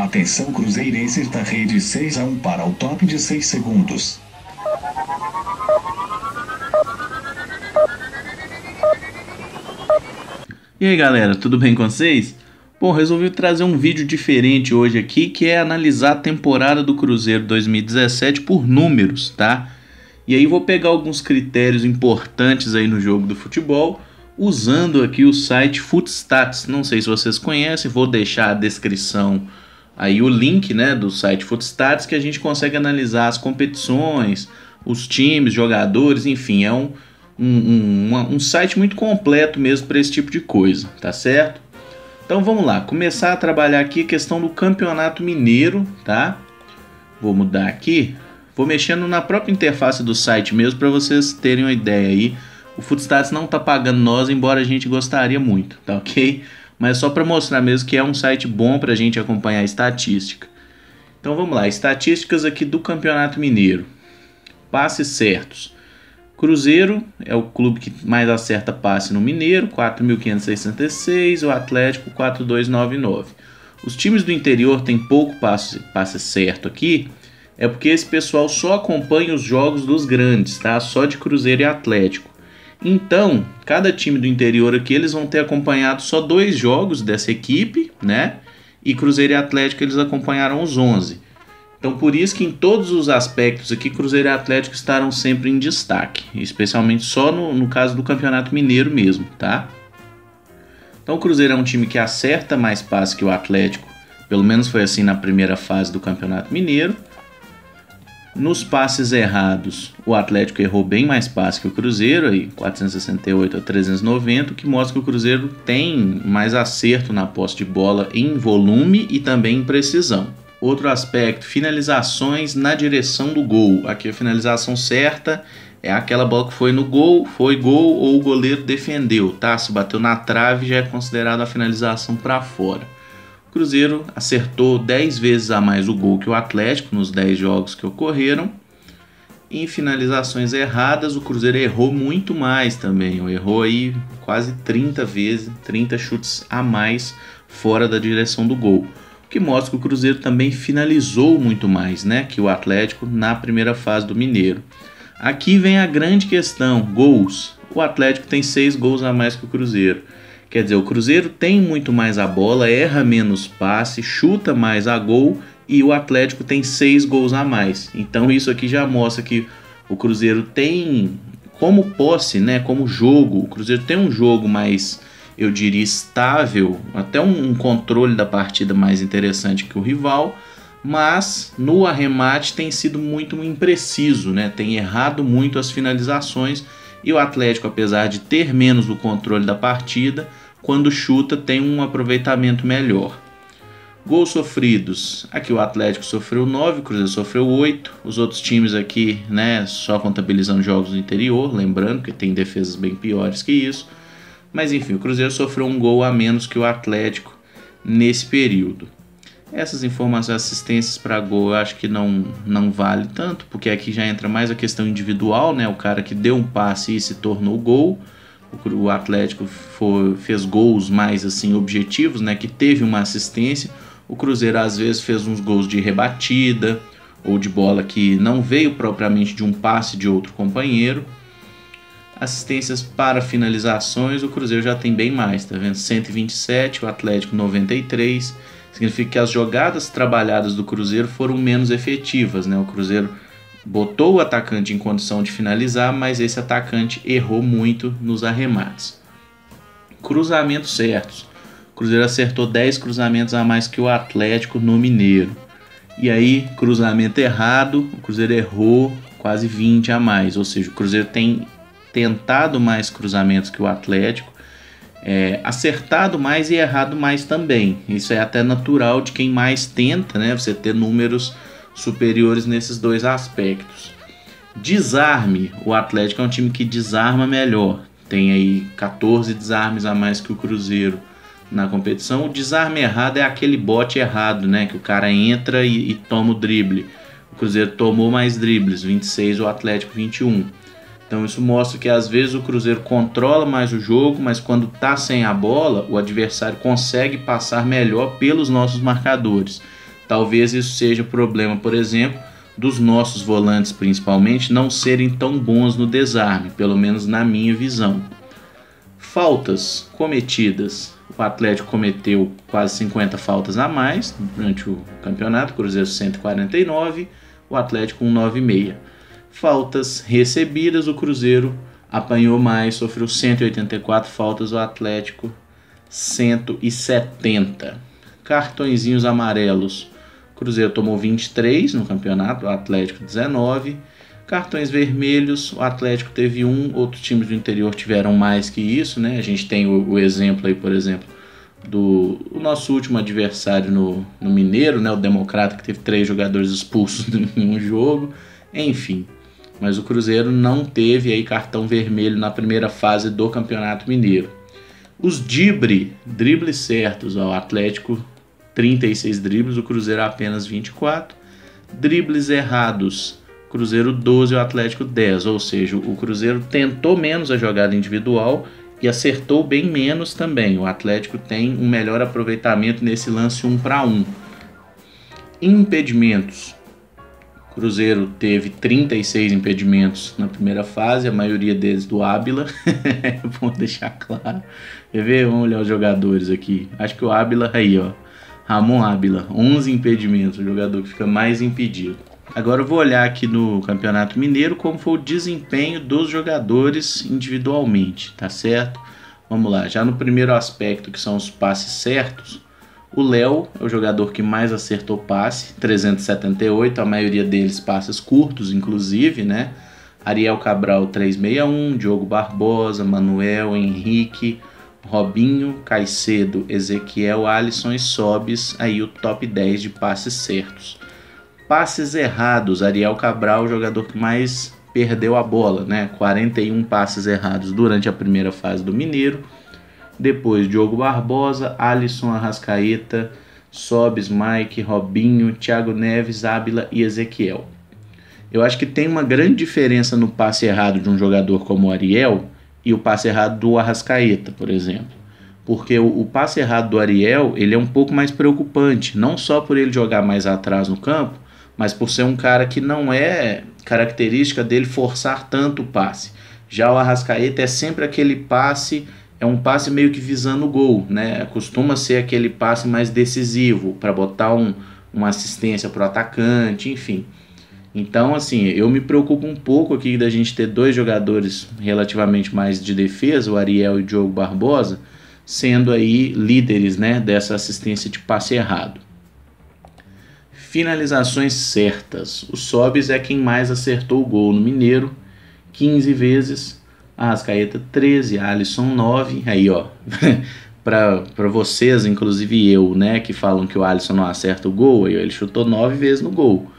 Atenção cruzeirenses da rede 6-1 para o top de 6 segundos. E aí galera, tudo bem com vocês? Bom, resolvi trazer um vídeo diferente hoje aqui, que é analisar a temporada do Cruzeiro 2017 por números, tá? E aí vou pegar alguns critérios importantes aí no jogo do futebol, usando aqui o site Footstats. Não sei se vocês conhecem, vou deixar a descrição aí o link, né, do site Footstats, que a gente consegue analisar as competições, os times, jogadores, enfim, é um site muito completo mesmo para esse tipo de coisa, tá certo? Então vamos lá, começar a trabalhar aqui a questão do Campeonato Mineiro, tá? Vou mudar aqui, vou mexendo na própria interface do site mesmo para vocês terem uma ideia aí. O Footstats não tá pagando nós, embora a gente gostaria muito, tá ok? Mas só para mostrar mesmo que é um site bom para a gente acompanhar a estatística. Então vamos lá, estatísticas aqui do Campeonato Mineiro. Passes certos. Cruzeiro é o clube que mais acerta passe no Mineiro, 4.566, o Atlético 4.299. Os times do interior têm pouco passe certo aqui, é porque esse pessoal só acompanha os jogos dos grandes, tá? Só de Cruzeiro e Atlético. Então, cada time do interior aqui, eles vão ter acompanhado só 2 jogos dessa equipe, né? E Cruzeiro e Atlético eles acompanharam os 11. Então por isso que em todos os aspectos aqui Cruzeiro e Atlético estarão sempre em destaque, especialmente só no caso do Campeonato Mineiro mesmo, tá? Então o Cruzeiro é um time que acerta mais passes que o Atlético, pelo menos foi assim na primeira fase do Campeonato Mineiro. Nos passes errados, o Atlético errou bem mais passes que o Cruzeiro, aí 468 a 390, o que mostra que o Cruzeiro tem mais acerto na posse de bola em volume e também em precisão. Outro aspecto, finalizações na direção do gol. Aqui a finalização certa é aquela bola que foi no gol, foi gol ou o goleiro defendeu, tá? Se bateu na trave já é considerado a finalização para fora. O Cruzeiro acertou 10 vezes a mais o gol que o Atlético nos 10 jogos que ocorreram. Em finalizações erradas, o Cruzeiro errou muito mais também. Errou aí quase 30 vezes, 30 chutes a mais fora da direção do gol. O que mostra que o Cruzeiro também finalizou muito mais, né, que o Atlético na primeira fase do Mineiro. Aqui vem a grande questão, gols. O Atlético tem 6 gols a mais que o Cruzeiro. Quer dizer, o Cruzeiro tem muito mais a bola, erra menos passe, chuta mais a gol e o Atlético tem 6 gols a mais. Então isso aqui já mostra que o Cruzeiro tem, como posse, né, como jogo, o Cruzeiro tem um jogo mais, eu diria, estável, até um controle da partida mais interessante que o rival, mas no arremate tem sido muito impreciso, né? Tem errado muito as finalizações e o Atlético, apesar de ter menos o controle da partida, quando chuta tem um aproveitamento melhor. Gols sofridos, aqui o Atlético sofreu 9, o Cruzeiro sofreu 8, os outros times aqui, né, só contabilizando jogos do interior, lembrando que tem defesas bem piores que isso. Mas enfim, o Cruzeiro sofreu um gol a menos que o Atlético nesse período. Essas informações, assistências para gol, eu acho que não vale tanto, porque aqui já entra mais a questão individual, né? O cara que deu um passe e se tornou gol. O Atlético fez gols mais assim objetivos, né? Que teve uma assistência. O Cruzeiro às vezes fez uns gols de rebatida ou de bola que não veio propriamente de um passe de outro companheiro. Assistências para finalizações, o Cruzeiro já tem bem mais, tá vendo? 127, o Atlético 93. Significa que as jogadas trabalhadas do Cruzeiro foram menos efetivas, né? O Cruzeiro botou o atacante em condição de finalizar, mas esse atacante errou muito nos arremates. Cruzamentos certos. O Cruzeiro acertou 10 cruzamentos a mais que o Atlético no Mineiro. E aí, cruzamento errado, o Cruzeiro errou quase 20 a mais, ou seja, o Cruzeiro tem tentado mais cruzamentos que o Atlético, acertado mais e errado mais também. Isso é até natural de quem mais tenta, né? Você ter números superiores nesses dois aspectos. Desarme, o Atlético é um time que desarma melhor, tem aí 14 desarmes a mais que o Cruzeiro na competição. O desarme errado é aquele bote errado, né? Que o cara entra e toma o drible. O Cruzeiro tomou mais dribles, 26, o Atlético 21. Então isso mostra que às vezes o Cruzeiro controla mais o jogo, mas quando está sem a bola, o adversário consegue passar melhor pelos nossos marcadores. Talvez isso seja problema, por exemplo, dos nossos volantes principalmente não serem tão bons no desarme, pelo menos na minha visão. Faltas cometidas. O Atlético cometeu quase 50 faltas a mais durante o campeonato, Cruzeiro 149, o Atlético 196. Faltas recebidas, o Cruzeiro apanhou mais, sofreu 184 faltas, o Atlético 170. Cartõezinhos amarelos, o Cruzeiro tomou 23 no campeonato, o Atlético 19. Cartões vermelhos, o Atlético teve 1, outros times do interior tiveram mais que isso, né? A gente tem o exemplo aí, por exemplo, do nosso último adversário no Mineiro, né? O Democrata, que teve 3 jogadores expulsos em um jogo, enfim. Mas o Cruzeiro não teve aí cartão vermelho na primeira fase do Campeonato Mineiro. Os dribles certos, ó, o Atlético 36 dribles, o Cruzeiro apenas 24. Dribles errados, Cruzeiro 12 e o Atlético 10, ou seja, o Cruzeiro tentou menos a jogada individual e acertou bem menos também. O Atlético tem um melhor aproveitamento nesse lance 1 para 1. Impedimentos. O Cruzeiro teve 36 impedimentos na primeira fase, a maioria deles do Ábila. Vamos deixar claro. Quer ver? Vamos olhar os jogadores aqui. Acho que o Ábila, aí ó, Ramon Ábila, 11 impedimentos, o jogador que fica mais impedido. Agora eu vou olhar aqui no Campeonato Mineiro como foi o desempenho dos jogadores individualmente, tá certo? Vamos lá, já no primeiro aspecto, que são os passes certos, o Léo é o jogador que mais acertou passe, 378, a maioria deles passes curtos, inclusive, né? Ariel Cabral, 361, Diogo Barbosa, Manuel, Henrique, Robinho, Caicedo, Ezequiel, Alisson e Sobis, aí o top 10 de passes certos. Passes errados, Ariel Cabral, o jogador que mais perdeu a bola, né? 41 passes errados durante a primeira fase do Mineiro. Depois, Diogo Barbosa, Alisson, Arrascaeta, Sobis, Mike, Robinho, Thiago Neves, Ábila e Ezequiel. Eu acho que tem uma grande diferença no passe errado de um jogador como o Ariel e o passe errado do Arrascaeta, por exemplo. Porque o passe errado do Ariel, ele é um pouco mais preocupante, não só por ele jogar mais atrás no campo, mas por ser um cara que não é característica dele forçar tanto o passe. Já o Arrascaeta é sempre aquele passe, é um passe meio que visando o gol, né? Costuma ser aquele passe mais decisivo, para botar uma assistência para o atacante, enfim. Então, assim, eu me preocupo um pouco aqui da gente ter 2 jogadores relativamente mais de defesa, o Ariel e o Diogo Barbosa, sendo aí líderes, né, dessa assistência de passe errado. Finalizações certas. O Sobis é quem mais acertou o gol no Mineiro, 15 vezes. Arrascaeta 13, Alisson 9. Aí, ó, para vocês, inclusive eu, né, que falam que o Alisson não acerta o gol, aí ele chutou 9 vezes no gol.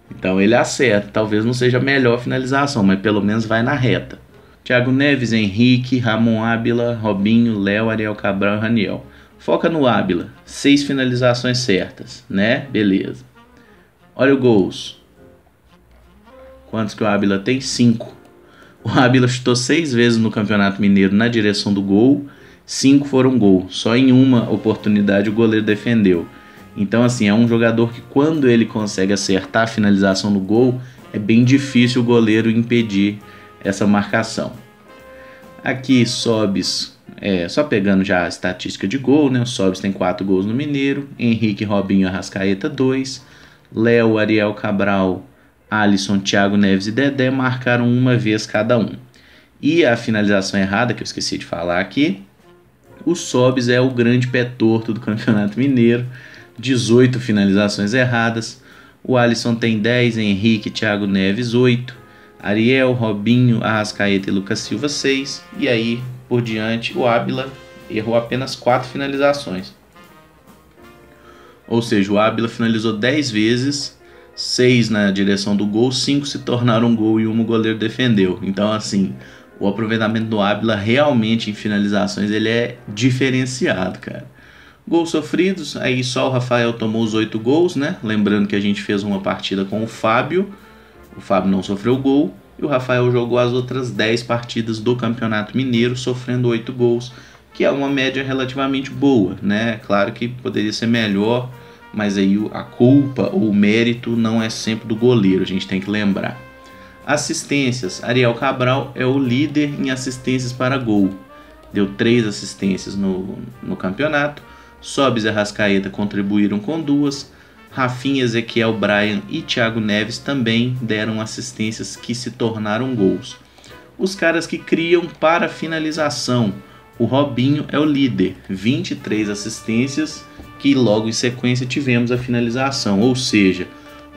Então ele acerta. Talvez não seja a melhor finalização, mas pelo menos vai na reta. Thiago Neves, Henrique, Ramon Ábila, Robinho, Léo, Ariel Cabral e Raniel. Foca no Ábila. 6 finalizações certas, né? Beleza. Olha o gols. Quantos que o Ábila tem? 5. O Ábila chutou 6 vezes no Campeonato Mineiro na direção do gol. 5 foram gol. Só em uma oportunidade o goleiro defendeu. Então, assim, é um jogador que quando ele consegue acertar a finalização no gol, é bem difícil o goleiro impedir essa marcação. Aqui, Sobis, só pegando já a estatística de gol, né? O Sobis tem 4 gols no Mineiro. Henrique, Robinho, Arrascaeta, 2. Léo, Ariel Cabral, Alisson, Thiago Neves e Dedé marcaram 1 vez cada um. E a finalização errada, que eu esqueci de falar aqui, o Sobis é o grande pé torto do Campeonato Mineiro, 18 finalizações erradas. O Alisson tem 10, Henrique, Thiago Neves 8, Ariel, Robinho, Arrascaeta e Lucas Silva 6, e aí por diante o Ábila errou apenas 4 finalizações. Ou seja, o Ábila finalizou 10 vezes, 6 na direção do gol, 5 se tornaram gol e 1 o goleiro defendeu. Então, assim, o aproveitamento do Ábila realmente em finalizações ele é diferenciado, cara. Gols sofridos, aí só o Rafael tomou os 8 gols, né? Lembrando que a gente fez uma partida com o Fábio não sofreu gol, e o Rafael jogou as outras 10 partidas do Campeonato Mineiro, sofrendo 8 gols, que é uma média relativamente boa, né? Claro que poderia ser melhor, mas aí a culpa ou o mérito não é sempre do goleiro, a gente tem que lembrar. Assistências, Ariel Cabral é o líder em assistências para gol, deu 3 assistências no campeonato. Sobis e Arrascaeta contribuíram com 2, Rafinha, Ezequiel, Bryan e Thiago Neves também deram assistências que se tornaram gols. Os caras que criam para finalização, o Robinho é o líder, 23 assistências, que logo em sequência tivemos a finalização, ou seja,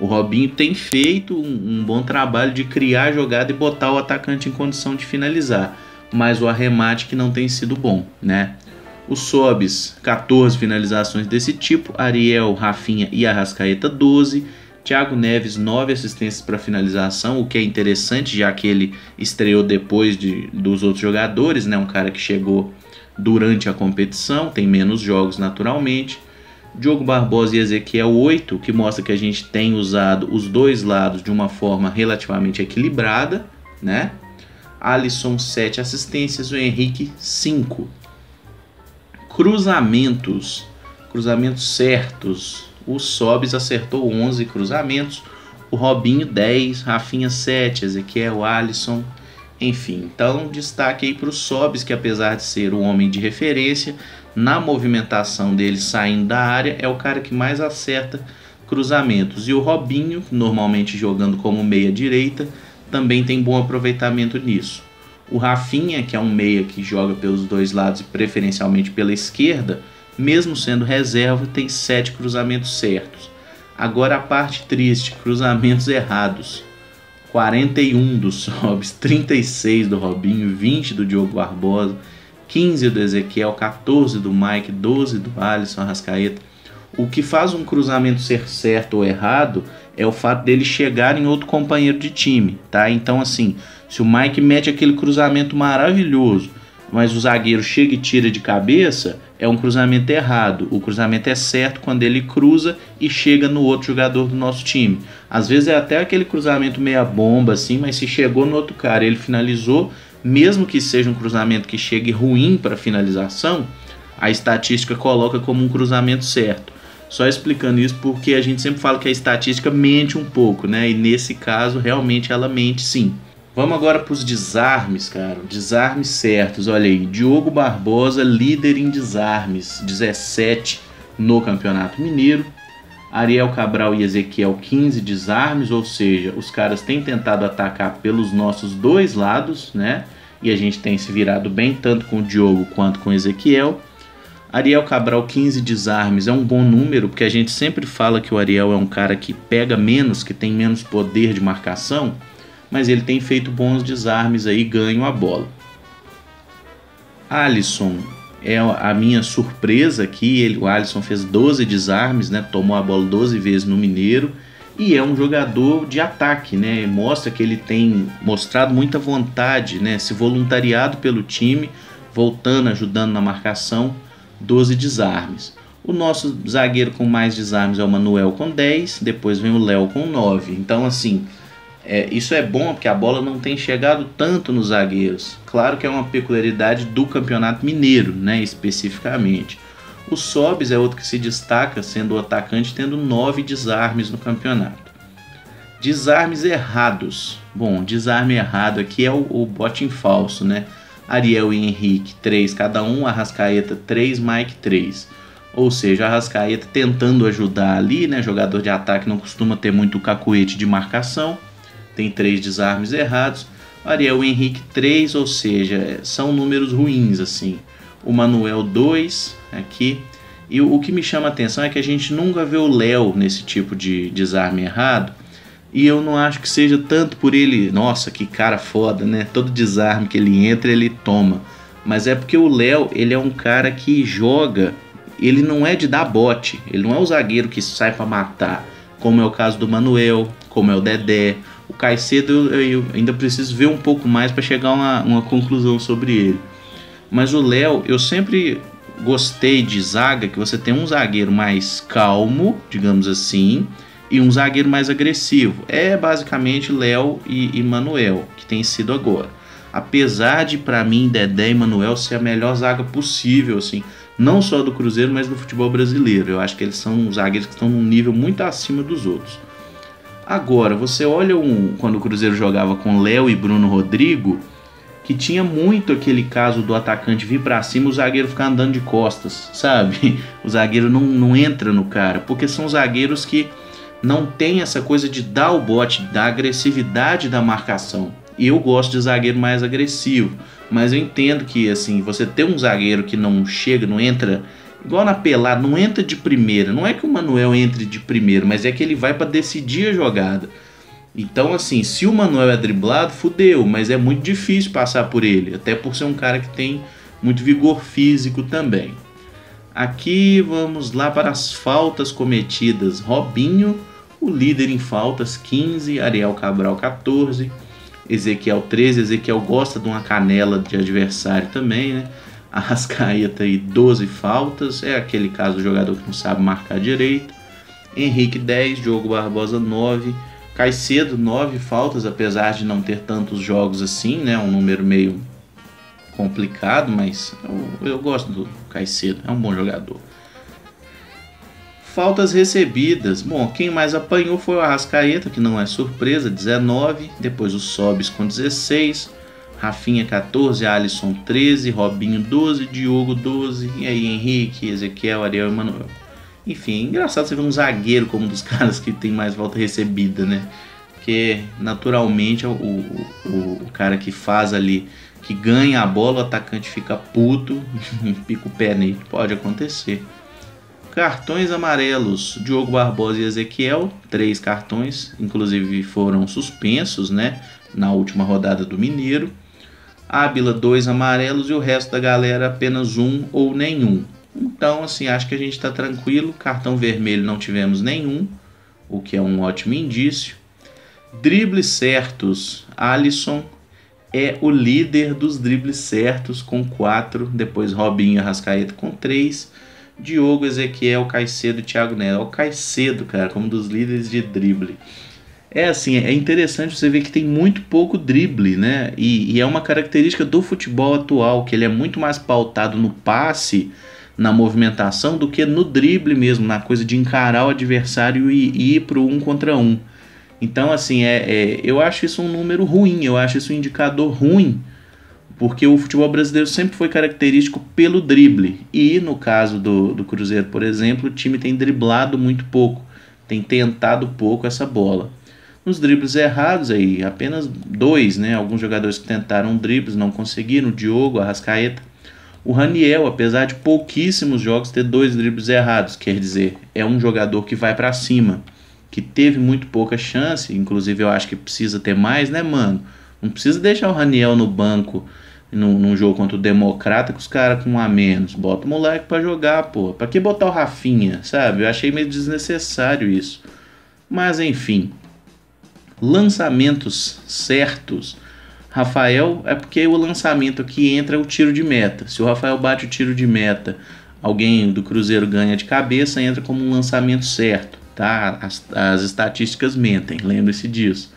o Robinho tem feito um bom trabalho de criar a jogada e botar o atacante em condição de finalizar, mas o arremate que não tem sido bom, né? O Sobis, 14 finalizações desse tipo, Ariel, Rafinha e Arrascaeta 12, Thiago Neves 9 assistências para finalização, o que é interessante já que ele estreou depois dos outros jogadores, né? Um cara que chegou durante a competição, tem menos jogos naturalmente. Diogo Barbosa e Ezequiel 8, que mostra que a gente tem usado os dois lados de uma forma relativamente equilibrada, né? Alisson 7 assistências, o Henrique 5. Cruzamentos certos, o Sobis acertou 11 cruzamentos, o Robinho 10, Rafinha 7, Ezequiel, Alisson, enfim. Então destaque aí para o Sobis, que apesar de ser o homem de referência, na movimentação dele saindo da área, é o cara que mais acerta cruzamentos. E o Robinho, normalmente jogando como meia direita, também tem bom aproveitamento nisso. O Rafinha, que é um meia que joga pelos dois lados e preferencialmente pela esquerda, mesmo sendo reserva, tem 7 cruzamentos certos. Agora a parte triste, cruzamentos errados. 41 do Sobis, 36 do Robinho, 20 do Diogo Barbosa, 15 do Ezequiel, 14 do Mike, 12 do Alisson Arrascaeta. O que faz um cruzamento ser certo ou errado é o fato dele chegar em outro companheiro de time, tá? Então assim, se o Mike mete aquele cruzamento maravilhoso, mas o zagueiro chega e tira de cabeça, é um cruzamento errado. O cruzamento é certo quando ele cruza e chega no outro jogador do nosso time. Às vezes é até aquele cruzamento meia bomba assim, mas se chegou no outro cara, ele finalizou, mesmo que seja um cruzamento que chegue ruim para finalização, a estatística coloca como um cruzamento certo. Só explicando isso porque a gente sempre fala que a estatística mente um pouco, né? E nesse caso, realmente ela mente sim. Vamos agora para os desarmes, cara. Desarmes certos. Olha aí, Diogo Barbosa, líder em desarmes, 17 no Campeonato Mineiro. Ariel Cabral e Ezequiel, 15 desarmes, ou seja, os caras têm tentado atacar pelos nossos dois lados, né? E a gente tem se virado bem, tanto com o Diogo quanto com o Ezequiel. Ariel Cabral, 15 desarmes, é um bom número, porque a gente sempre fala que o Ariel é um cara que pega menos, que tem menos poder de marcação, mas ele tem feito bons desarmes aí, ganham a bola. Alisson é a minha surpresa aqui, o Alisson fez 12 desarmes, né, tomou a bola 12 vezes no Mineiro, e é um jogador de ataque, né, mostra que ele tem mostrado muita vontade, né, se voluntariado pelo time, voltando, ajudando na marcação. 12 desarmes. O nosso zagueiro com mais desarmes é o Manuel com 10, depois vem o Léo com 9. Então assim, isso é bom porque a bola não tem chegado tanto nos zagueiros. Claro que é uma peculiaridade do Campeonato Mineiro, né, especificamente. O Sobis é outro que se destaca, sendo o atacante, tendo 9 desarmes no campeonato. Desarmes errados. Bom, desarme errado aqui é o bote em falso, né? Ariel e Henrique, 3 cada um, Arrascaeta 3, Mike 3. Ou seja, Arrascaeta tentando ajudar ali, né? Jogador de ataque não costuma ter muito cacuete de marcação. Tem 3 desarmes errados. Ariel e Henrique 3, ou seja, são números ruins assim. O Manuel 2 aqui. E o que me chama a atenção é que a gente nunca vê o Léo nesse tipo de desarme errado. E eu não acho que seja tanto por ele, nossa, que cara foda, né? Todo desarme que ele entra, ele toma. Mas é porque o Léo, ele é um cara que joga, ele não é de dar bote, ele não é o zagueiro que sai pra matar, como é o caso do Manuel, como é o Dedé. O Caicedo eu ainda preciso ver um pouco mais para chegar a uma conclusão sobre ele. Mas o Léo, eu sempre gostei de zaga, que você tem um zagueiro mais calmo, digamos assim, e um zagueiro mais agressivo. É basicamente Léo e Manuel, que tem sido agora. Apesar de, para mim, Dedé e Manuel ser a melhor zaga possível, assim, não só do Cruzeiro, mas do futebol brasileiro. Eu acho que eles são zagueiros que estão num nível muito acima dos outros. Agora, você olha quando o Cruzeiro jogava com Léo e Bruno Rodrigo, que tinha muito aquele caso do atacante vir pra cima e o zagueiro ficar andando de costas, sabe? O zagueiro não entra no cara, porque são zagueiros que não tem essa coisa de dar o bote, da agressividade da marcação. E eu gosto de zagueiro mais agressivo, mas eu entendo que assim, você ter um zagueiro que não chega, não entra, igual na pelada, não entra de primeira. Não é que o Manuel entre de primeira, mas é que ele vai para decidir a jogada. Então, assim, se o Manuel é driblado, fudeu, mas é muito difícil passar por ele, até por ser um cara que tem muito vigor físico também. Aqui vamos lá para as faltas cometidas. Robinho, o líder em faltas, 15, Ariel Cabral, 14, Ezequiel, 13. Ezequiel gosta de uma canela de adversário também, né? Arrascaeta aí, 12 faltas, é aquele caso do jogador que não sabe marcar direito. Henrique, 10, Diogo Barbosa, 9, Caicedo, 9 faltas, apesar de não ter tantos jogos assim, né? Um número meio complicado, mas eu gosto do Caicedo, é um bom jogador. Faltas recebidas, bom, quem mais apanhou foi o Arrascaeta, que não é surpresa, 19, depois o Sobis com 16, Rafinha 14, Alisson 13, Robinho 12, Diogo 12, e aí Henrique, Ezequiel, Ariel e Manuel. Enfim, é engraçado você ver um zagueiro como um dos caras que tem mais falta recebida, né? Porque naturalmente o cara que faz ali, que ganha a bola, o atacante fica puto e pica o pé nele. Pode acontecer. Cartões amarelos, Diogo Barbosa e Ezequiel, 3 cartões, inclusive foram suspensos, né? Na última rodada do Mineiro. Ábila, 2 amarelos e o resto da galera apenas 1 ou nenhum. Então, assim, acho que a gente está tranquilo. Cartão vermelho não tivemos nenhum, o que é um ótimo indício. Dribles certos, Alisson é o líder dos dribles certos com 4, depois Robinho e Arrascaeta com 3, Diogo, Ezequiel, Caicedo e Thiago Neves. O Caicedo, cara, como um dos líderes de drible. É assim, é interessante você ver que tem muito pouco drible, né? E é uma característica do futebol atual, que ele é muito mais pautado no passe, na movimentação, do que no drible mesmo, na coisa de encarar o adversário e ir pro 1 contra 1. Então, assim, eu acho isso um número ruim, eu acho isso um indicador ruim, porque o futebol brasileiro sempre foi característico pelo drible. E no caso do Cruzeiro, por exemplo, o time tem driblado muito pouco, tem tentado pouco essa bola. Nos dribles errados aí, apenas 2, né? Alguns jogadores que tentaram dribles não conseguiram, o Diogo, a Arrascaeta. O Raniel, apesar de pouquíssimos jogos ter 2 dribles errados, quer dizer, é um jogador que vai pra cima, que teve muito pouca chance, inclusive eu acho que precisa ter mais, né, mano? Não precisa deixar o Raniel no banco num jogo contra o Democrata com os caras com 1 a menos. Bota o moleque pra jogar, pô. Pra que botar o Rafinha, sabe? Eu achei meio desnecessário isso. Mas enfim. Lançamentos certos. Rafael, é porque o lançamento aqui entra o tiro de meta. Se o Rafael bate o tiro de meta, alguém do Cruzeiro ganha de cabeça, entra como um lançamento certo, tá? As estatísticas mentem, lembre-se disso.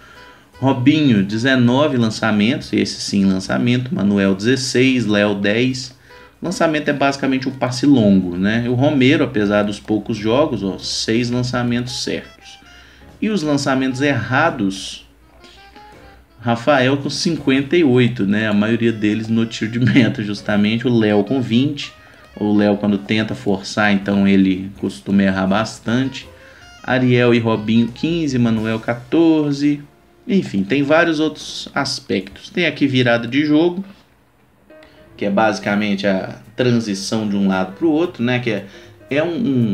Robinho, 19 lançamentos, esse sim lançamento. Manuel, 16, Léo, 10. Lançamento é basicamente um passe longo, né? O Romero, apesar dos poucos jogos, 6 lançamentos certos. E os lançamentos errados, Rafael com 58, né? A maioria deles no tiro de meta, justamente. O Léo com 20. O Léo, quando tenta forçar, então ele costuma errar bastante. Ariel e Robinho, 15. Manuel, 14. Enfim, tem vários outros aspectos. Tem aqui virada de jogo, que é basicamente a transição de um lado para o outro, né? Que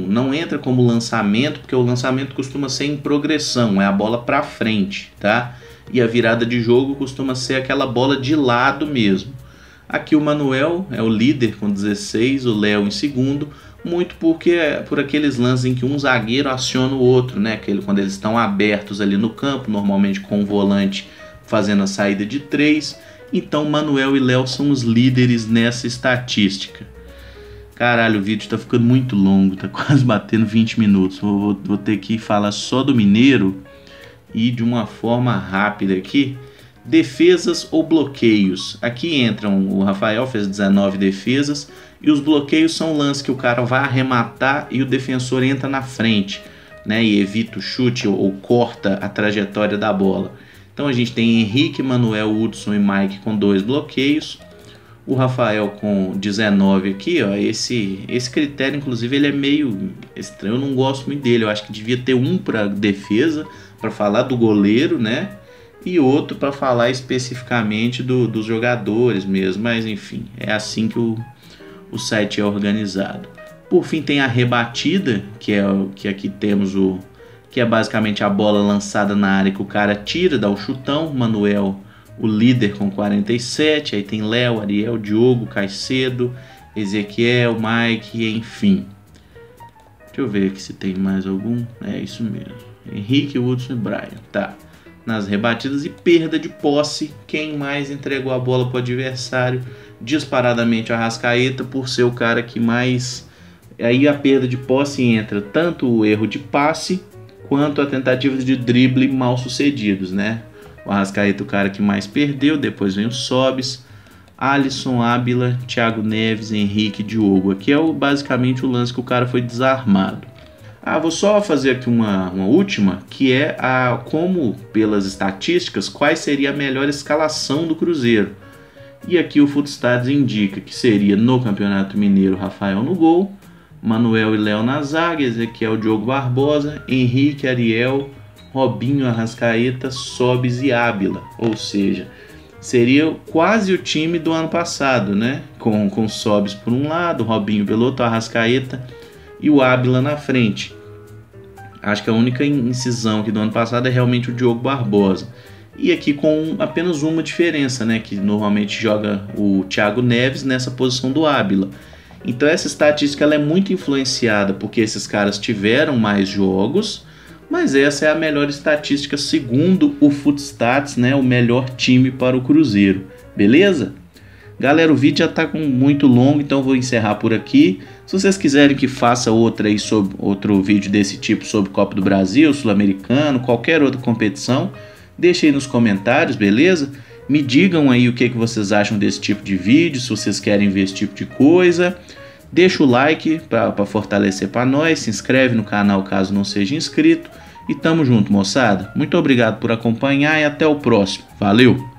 não entra como lançamento, porque o lançamento costuma ser em progressão, é a bola para frente, tá? E a virada de jogo costuma ser aquela bola de lado mesmo. Aqui o Manuel é o líder com 16, o Léo em segundo, muito por aqueles lances em que um zagueiro aciona o outro, né? Quando eles estão abertos ali no campo, normalmente com o volante fazendo a saída de 3. Então Manuel e Léo são os líderes nessa estatística. Caralho, o vídeo tá ficando muito longo, tá quase batendo 20 minutos. Vou ter que falar só do Mineiro e de uma forma rápida aqui. Defesas ou bloqueios. Aqui entram, o Rafael fez 19 defesas E os bloqueios são lances que o cara vai arrematar e o defensor entra na frente, né, e evita o chute ou corta a trajetória da bola. Então a gente tem Henrique, Manuel, Hudson e Mike com 2 bloqueios. O Rafael com 19 aqui, ó. Esse critério, inclusive, ele é meio estranho. Eu não gosto muito dele. Eu acho que devia ter um para defesa, para falar do goleiro, né? E outro para falar especificamente dos jogadores mesmo. Mas enfim, é assim que o site é organizado. Por fim, tem a rebatida, que aqui temos que é basicamente a bola lançada na área que o cara tira, dá o chutão. Manuel, o líder, com 47. Aí tem Léo, Ariel, Diogo, Caicedo, Ezequiel, Mike, enfim. Deixa eu ver aqui se tem mais algum. É isso mesmo. Henrique, Hudson e Brian. Tá. Nas rebatidas e perda de posse, quem mais entregou a bola para o adversário? Disparadamente o Arrascaeta, por ser o cara que mais... Aí a perda de posse entra tanto o erro de passe quanto a tentativa de drible mal sucedidos, né? O Arrascaeta, o cara que mais perdeu. Depois vem o Sobis, Alisson, Ábila, Thiago Neves, Henrique, Diogo. Aqui é basicamente o lance que o cara foi desarmado. Vou só fazer aqui uma última, que é como, pelas estatísticas, quais seria a melhor escalação do Cruzeiro. E aqui o Footstats indica que seria no Campeonato Mineiro Rafael no gol, Manuel e Léo na zaga, Ezequiel, Diogo Barbosa, Henrique, Ariel, Robinho, Arrascaeta, Sobis e Ábila. Ou seja, seria quase o time do ano passado, né? Com Sobis por um lado, Robinho pelo outro, Arrascaeta e o Ábila na frente. Acho que a única incisão aqui do ano passado é realmente o Diogo Barbosa. E aqui com apenas uma diferença, né? Que normalmente joga o Thiago Neves nessa posição do Ábila. Então essa estatística ela é muito influenciada porque esses caras tiveram mais jogos, mas essa é a melhor estatística segundo o Footstats, né? O melhor time para o Cruzeiro. Beleza? Galera, o vídeo já está muito longo, então vou encerrar por aqui. Se vocês quiserem que faça outro vídeo desse tipo sobre Copa do Brasil, Sul-Americano, qualquer outra competição, deixe aí nos comentários, beleza? Me digam aí o que vocês acham desse tipo de vídeo, se vocês querem ver esse tipo de coisa. Deixa o like para fortalecer para nós, se inscreve no canal caso não seja inscrito. E tamo junto, moçada. Muito obrigado por acompanhar e até o próximo. Valeu!